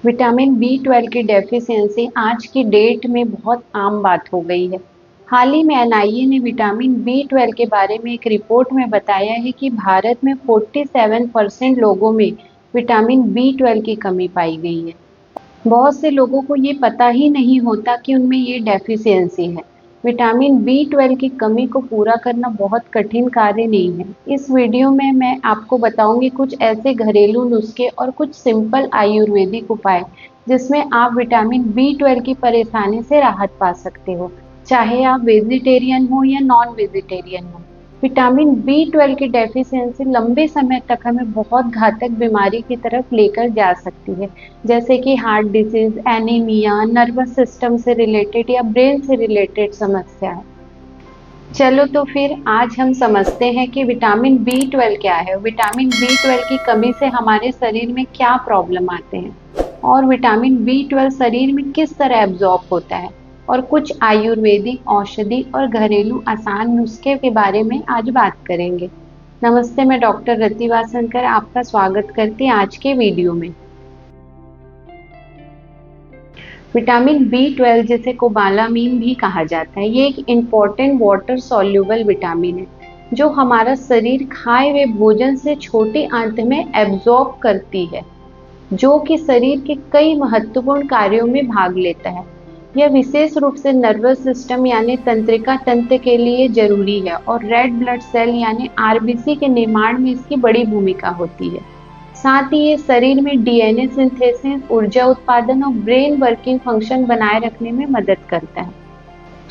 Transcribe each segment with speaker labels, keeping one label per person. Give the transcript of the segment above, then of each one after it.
Speaker 1: Vitamin B 12 की deficiency आज की डेट में बहुत आम बात हो गई है। हाल ही में एनआईए ने विटामिन बी 12 के बारे में एक रिपोर्ट में बताया है कि भारत में 47% लोगों में विटामिन बी 12 की कमी पाई गई है। बहुत से लोगों को ये पता ही नहीं होता कि उनमें ये डेफिशिएंसी है। विटामिन बी 12 की कमी को पूरा करना बहुत कठिन कार्य नहीं है। इस वीडियो में मैं आपको बताऊंगी कुछ ऐसे घरेलू नुस्खे और कुछ सिंपल आयुर्वेदिक उपाय जिसमें आप विटामिन बी 12 की परेशानी से राहत पा सकते हो, चाहे आप वेजिटेरियन हो या नॉन वेजिटेरियन हो। विटामिन बी 12 की डेफिशिएंसी लंबे समय तक हमें बहुत घातक बीमारी की तरफ लेकर जा सकती है, जैसे कि heart disease, anaemia, nervous system से रिलेटेड या ब्रेन से रिलेटेड समस्या है। चलो तो फिर आज हम समझते हैं कि विटामिन बी 12 क्या है, विटामिन बी 12 की कमी से हमारे शरीर में क्या प्रॉब्लम आते हैं और विटामिन बी 12 शरीर में किस तरह एब्जॉर्ब होता है, और कुछ आयुर्वेदिक औषधि और घरेलू आसान नुस्खे के बारे में आज बात करेंगे। नमस्ते, मैं डॉक्टर रति वासनकर आपका स्वागत करती हूँ आज के वीडियो में। विटामिन बी 12 जिसे कोबालामीन भी कहा जाता है, ये एक इम्पॉर्टेंट वाटर सॉल्युबल विटामिन है जो हमारा शरीर खाए हुए भोजन से छोटी आंत में एब्जॉर्ब करती है, जो कि शरीर के कई महत्वपूर्ण कार्यों में भाग लेता है। यह विशेष रूप से नर्वस सिस्टम यानी तंत्रिका तंत्र के लिए जरूरी है और रेड ब्लड सेल यानी आरबीसी के निर्माण में इसकी बड़ी भूमिका होती है। साथ ही ये शरीर में डीएनए सिंथेसिस, ऊर्जा उत्पादन और ब्रेन वर्किंग फंक्शन बनाए रखने में मदद करता है।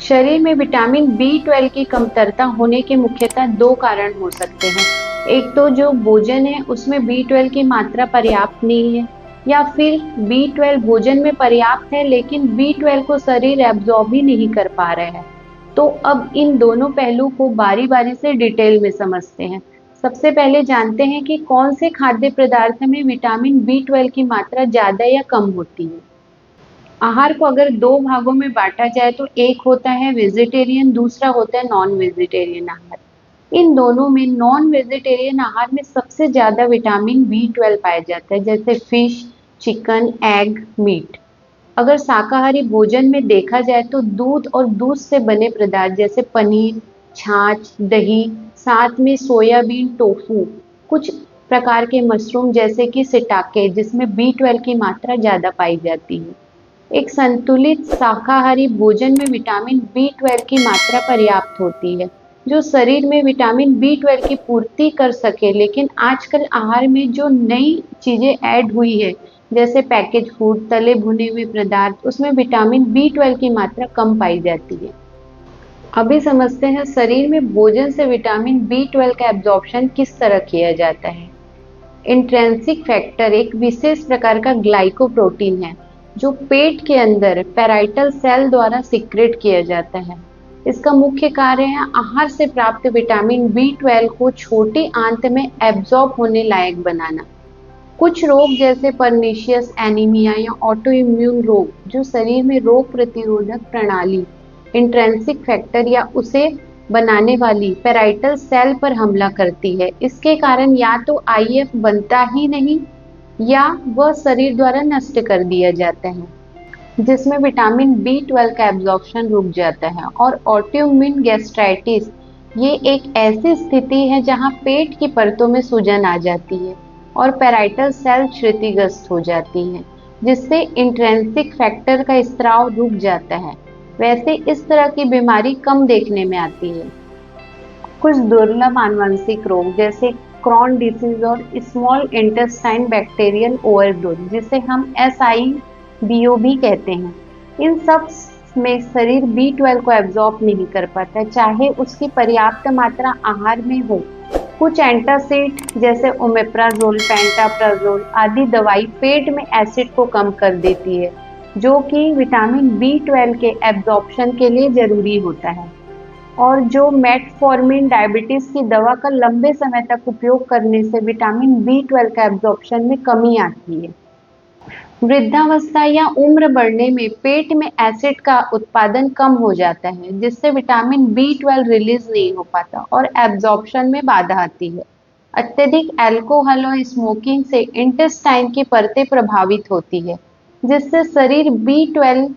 Speaker 1: शरीर में विटामिन बी 12 की कमतरता होने के मुख्यतः दो कारण हो सकते हैं। एक तो जो भोजन है उसमें बी 12 की मात्रा पर्याप्त नहीं है, या फिर बी 12 भोजन में पर्याप्त है लेकिन बी 12 को शरीर एब्जॉर्ब ही नहीं कर पा रहा है। तो अब इन दोनों पहलू को बारी बारी से डिटेल में समझते हैं। सबसे पहले जानते हैं कि कौन से खाद्य पदार्थ में विटामिन बी 12 की मात्रा ज्यादा या कम होती है। आहार को अगर दो भागों में बांटा जाए तो एक होता है वेजिटेरियन, दूसरा होता है नॉन वेजिटेरियन आहार। इन दोनों में नॉन वेजिटेरियन आहार में सबसे ज्यादा विटामिन बी 12 पाया जाता है, जैसे फिश, चिकन, एग, मीट। अगर शाकाहारी भोजन में देखा जाए तो दूध और दूध से बने पदार्थ जैसे पनीर, छाछ, दही, साथ में सोयाबीन, टोफू, कुछ प्रकार के मशरूम जैसे कि सिटाके जिसमें बी 12 की मात्रा ज्यादा पाई जाती है। एक संतुलित शाकाहारी भोजन में विटामिन बी 12 की मात्रा पर्याप्त होती है, जो शरीर में विटामिन बी 12 की पूर्ति कर सके। लेकिन आजकल आहार में जो नई चीजें ऐड हुई है, जैसे पैकेज फूड, तले भुने हुए पदार्थ, उसमें विटामिन बी 12 की मात्रा कम पाई जाती है। अभी समझते हैं शरीर में भोजन से विटामिन बी 12 का एब्जॉर्प्शन किस तरह किया जाता है। इंट्रिंसिक फैक्टर एक विशेष प्रकार का ग्लाइकोप्रोटीन है जो पेट के अंदर पैराइटल सेल द्वारा सिक्रेट किया जाता है। इसका मुख्य कार्य है आहार से प्राप्त विटामिन बी 12 को छोटी आंत में एब्जॉर्ब होने लायक बनाना। कुछ रोग जैसे परनीशियस एनीमिया या ऑटो इम्यून रोग जो शरीर में रोग प्रतिरोधक प्रणाली, इंट्रिंसिक फैक्टर या उसे बनाने वाली पैराइटल सेल पर हमला करती है। इसके कारण या तो आईएफ बनता ही नहीं या वह शरीर द्वारा नष्ट कर दिया जाता है, जिसमें विटामिन बी 12 का एब्जॉर्प्शन रुक जाता है। और ऑटोइम्यून गैस्ट्राइटिस ये एक ऐसी स्थिति है जहां पेट की परतों में सूजन आ जाती है और पैराइटल सेल क्षतिग्रस्त हो जाती हैं, जिससे इंट्रिंसिक फैक्टर का स्त्राव रुक जाता है। वैसे इस तरह की बीमारी कम देखने में आती है। कुछ दुर्लभ आनुवंशिक रोग जैसे क्रॉन डिसीज और स्मॉल इंटेस्टाइन बैक्टीरियल ओवरडोज, जिसे हम SIBO भी कहते हैं, इन सब में शरीर बी 12 को एब्जॉर्ब नहीं कर पाता, चाहे उसकी पर्याप्त मात्रा आहार में हो। कुछ एंटासिड जैसे ओमेप्राजोल, पेंटाप्राजोल आदि दवाई पेट में एसिड को कम कर देती है, जो कि विटामिन बी 12 के एब्जॉर्प्शन के लिए जरूरी होता है। और जो मेटफॉर्मिन डायबिटीज की दवा का लंबे समय तक उपयोग करने से विटामिन बी 12 का एब्जॉर्प्शन में कमी आती है। वृद्धावस्था या उम्र बढ़ने में पेट में एसिड का उत्पादन कम हो जाता है, जिससे विटामिन बी 12 रिलीज नहीं हो पाता और एब्जॉर्प्शन में बाधा आती है। अत्यधिक अल्कोहल और स्मोकिंग से इंटेस्टाइन की परतें प्रभावित होती है, जिससे शरीर B12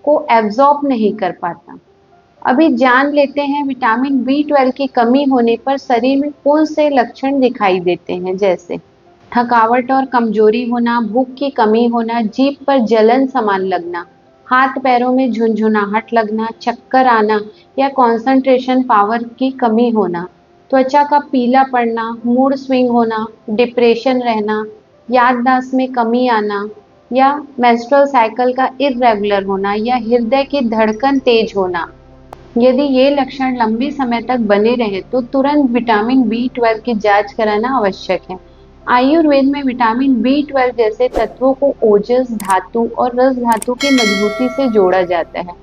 Speaker 1: को एब्जॉर्ब नहीं कर पाता। अभी जान लेते हैं विटामिन B12 की कमी होने पर शरीर में कौन से लक्षण दिखाई देते हैं, जैसे थकावट और कमजोरी होना, भूख की कमी होना, जीभ पर जलन समान लगना, हाथ पैरों में झुनझुनाहट लगना, चक्कर आना या कंसंट्रेशन पावर की कमी होना, त्वचा का पीला पड़ना, मूड स्विंग होना, डिप्रेशन रहना, याददाश्त में कमी आना या मेंस्ट्रुअल साइकिल का इर्रेगुलर होना या हृदय की धड़कन तेज होना। यदि ये लक्षण लंबे समय तक बने रहे तो तुरंत विटामिन B12 की जांच कराना आवश्यक है। आयुर्वेद में विटामिन B12 जैसे तत्वों को ओजस धातु और रस धातु की मजबूती से जोड़ा जाता है।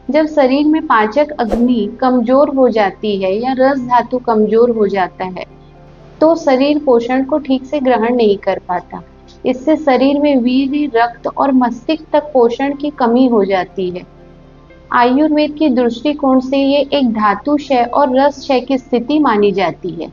Speaker 1: जब शरीर में पाचक अग्नि कमजोर हो जाती है या रस धातु कमजोर हो जाता है तो शरीर पोषण को ठीक से ग्रहण नहीं कर पाता। इससे शरीर में वीर्य, रक्त और मस्तिष्क तक पोषण की कमी हो जाती है। आयुर्वेद के दृष्टिकोण से ये एक धातु क्षय और रस क्षय की स्थिति मानी जाती है।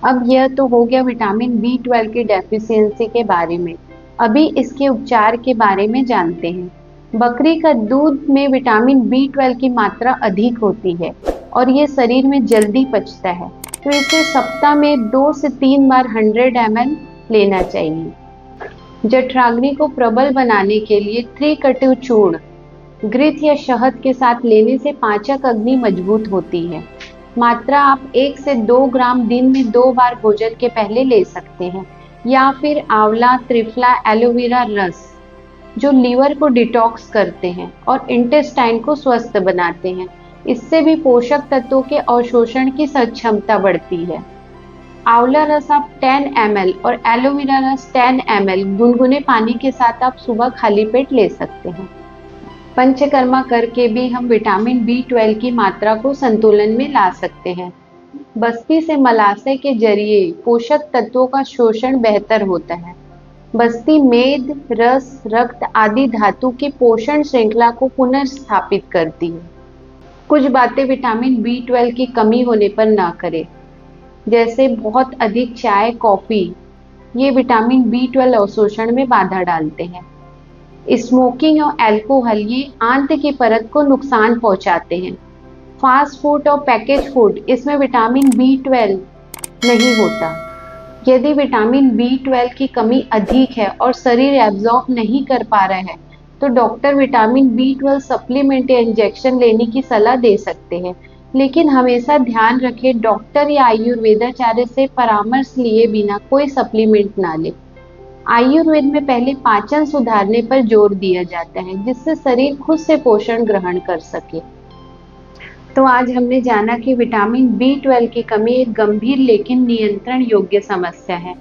Speaker 1: अब यह तो हो गया विटामिन B12 की डेफिशिएंसी के बारे में। अभी इसके उपचार के बारे में जानते हैं। बकरी का दूध में विटामिन B12 की मात्रा अधिक होती है और ये शरीर में जल्दी पचता है, तो इसे सप्ताह में 2 से 3 बार 100 ml लेना चाहिए। जठराग्नि को प्रबल बनाने के लिए त्रिकटु चूर्ण घृत या शहद के साथ लेने से पाचक अग्नि मजबूत होती है। मात्रा आप 1 से 2 ग्राम दिन में 2 बार भोजन के पहले ले सकते हैं। या फिर आंवला, त्रिफला, एलोवेरा रस जो लीवर को डिटॉक्स करते हैं और इंटेस्टाइन को स्वस्थ बनाते हैं। इससे भी पोषक तत्वों के अवशोषण की क्षमता बढ़ती है। आंवला रस आप 10 ml और एलोवेरा रस 10 ml गुनगुने पानी के साथ आप सुबह खाली पेट ले सकते हैं। पंचकर्मा करके भी हम विटामिन B12 की मात्रा को संतुलन में ला सकते हैं। बस्ती से मलाशय के जरिए पोषक तत्वों का शोषण बेहतर होता है। बस्ती मेद, रस, रक्त आदि धातु की पोषण श्रृंखला को पुनर्स्थापित करती है। कुछ बातें विटामिन B12 की कमी होने पर ना करें, जैसे बहुत अधिक चाय, कॉफी, ये विटामिन B12 अवशोषण में बाधा डालते हैं। स्मोकिंग और अल्कोहल ये आंत की परत को नुकसान पहुंचाते हैं। फास्ट फूड और पैकेज फूड, इसमें विटामिन B12 नहीं होता। यदि विटामिन B12 की कमी अधिक है और शरीर एब्जॉर्ब नहीं कर पा रहा है तो डॉक्टर विटामिन B12 सप्लीमेंट या इंजेक्शन लेने की सलाह दे सकते हैं। लेकिन हमेशा ध्यान रखें, डॉक्टर या आयुर्वेदाचार्य से परामर्श लिए बिना कोई सप्लीमेंट ना लें। आयुर्वेद में पहले पाचन सुधारने पर जोर दिया जाता है, जिससे शरीर खुद से पोषण ग्रहण कर सके। तो आज हमने जाना कि विटामिन B12 की कमी एक गंभीर लेकिन नियंत्रण योग्य समस्या है।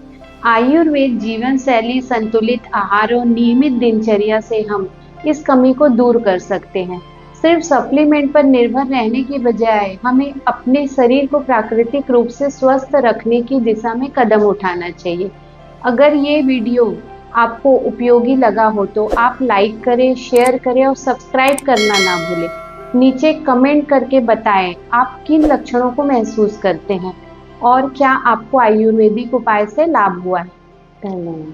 Speaker 1: आयुर्वेद जीवन शैली, संतुलित आहार और नियमित दिनचर्या से हम इस कमी को दूर कर सकते हैं। सिर्फ सप्लीमेंट पर निर्भर रहने की बजाय हमें अपने शरीर को प्राकृतिक रूप से स्वस्थ रखने की दिशा में कदम उठाना चाहिए। अगर ये वीडियो आपको उपयोगी लगा हो तो आप लाइक करें, शेयर करें और सब्सक्राइब करना ना भूलें। नीचे कमेंट करके बताएं आप किन लक्षणों को महसूस करते हैं और क्या आपको आयुर्वेदिक उपाय से लाभ हुआ है। धन्यवाद।